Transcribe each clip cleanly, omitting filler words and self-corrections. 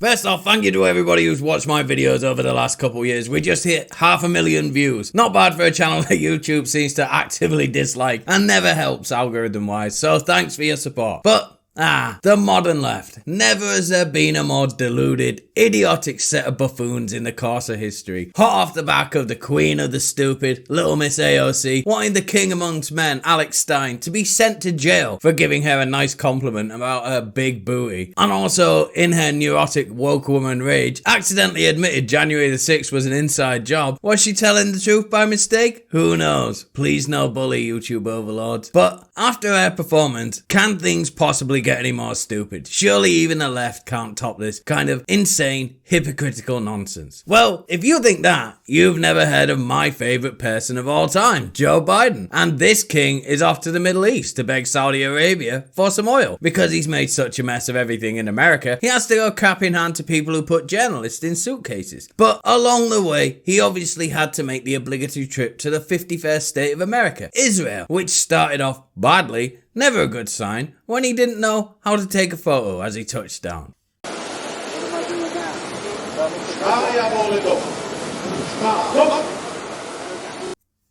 First off, thank you to everybody who's watched my videos over the last couple years. We just hit 500,000 views. Not bad for a channel that YouTube seems to actively dislike and never helps algorithm wise, so thanks for your support. But the modern left. Never has there been a more deluded, idiotic set of buffoons in the course of history. Hot off the back of the Queen of the Stupid, Little Miss AOC, wanting the king amongst men, Alex Stein, to be sent to jail for giving her a nice compliment about her big booty. And also, in her neurotic woke woman rage, accidentally admitted January the 6th was an inside job. Was she telling the truth by mistake? Who knows? Please no bully, YouTube overlords. But after her performance, can things possibly get any more stupid? Surely even the left can't top this kind of insane, hypocritical nonsense. Well, if you think that, you've never heard of my favourite person of all time, Joe Biden. And this king is off to the Middle East to beg Saudi Arabia for some oil. Because he's made such a mess of everything in America, he has to go cap in hand to people who put journalists in suitcases. But along the way, he obviously had to make the obligatory trip to the 51st state of America, Israel, which started off badly, never a good sign, when he didn't know how to take a photo as he touched down.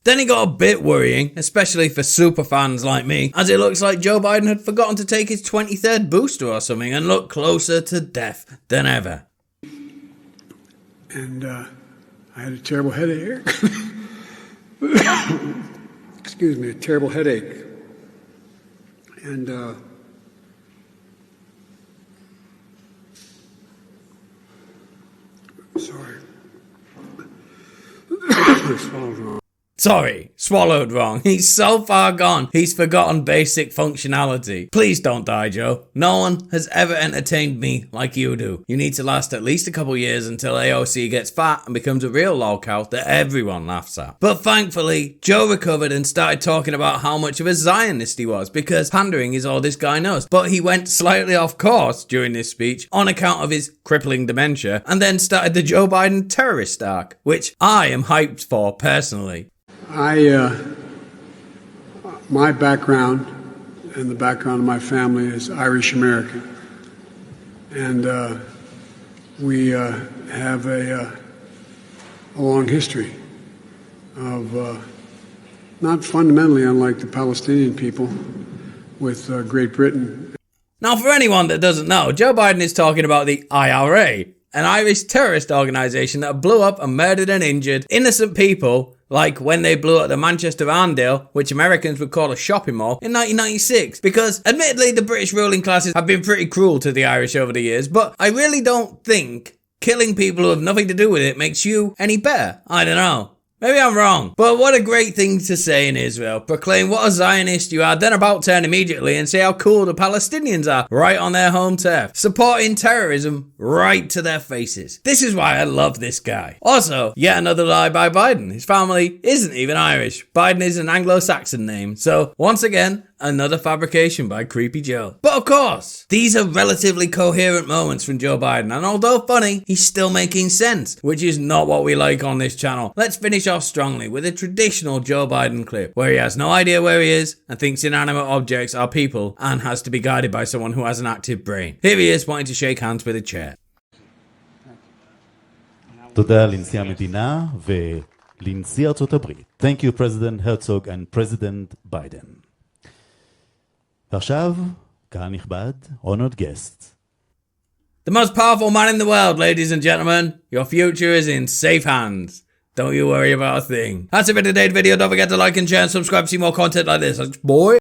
Then it got a bit worrying, especially for super fans like me, as it looks like Joe Biden had forgotten to take his 23rd booster or something and looked closer to death than ever. And I had a terrible headache. Excuse me, a terrible headache. And sorry. Swallowed wrong. Sorry, swallowed wrong. He's so far gone, he's forgotten basic functionality. Please don't die, Joe. No one has ever entertained me like you do. You need to last at least a couple years until AOC gets fat and becomes a real lolcow that everyone laughs at. But thankfully, Joe recovered and started talking about how much of a Zionist he was, because pandering is all this guy knows. But he went slightly off course during this speech on account of his crippling dementia, and then started the Joe Biden terrorist arc, which I am hyped for personally. My background and the background of my family is Irish American, and we have a long history of not fundamentally unlike the Palestinian people with Great Britain. Now, for anyone that doesn't know, Joe Biden is talking about the IRA, an Irish terrorist organisation that blew up and murdered and injured innocent people, like when they blew up the Manchester Arndale, which Americans would call a shopping mall, in 1996. Because, admittedly, the British ruling classes have been pretty cruel to the Irish over the years, but I really don't think killing people who have nothing to do with it makes you any better. I don't know. Maybe I'm wrong, but what a great thing to say in Israel. Proclaim what a Zionist you are, then about turn immediately and say how cool the Palestinians are right on their home turf. Supporting terrorism right to their faces. This is why I love this guy. Also, yet another lie by Biden. His family isn't even Irish. Biden is an Anglo-Saxon name. So, once again, another fabrication by Creepy Joe. But of course, these are relatively coherent moments from Joe Biden, and although funny, he's still making sense, which is not what we like on this channel. Let's finish off strongly with a traditional Joe Biden clip, where he has no idea where he is and thinks inanimate objects are people and has to be guided by someone who has an active brain. Here he is wanting to shake hands with a chair. תודה לנשיא המדינה ולנשיא ארצות הברית. Thank you, President Herzog and President Biden. ועכשיו, קהל נכבד, honored guest. The most powerful man in the world, ladies and gentlemen. Your future is in safe hands. Don't you worry about a thing. That's it for today's video. Don't forget to like and share and subscribe to see more content like this. Boy.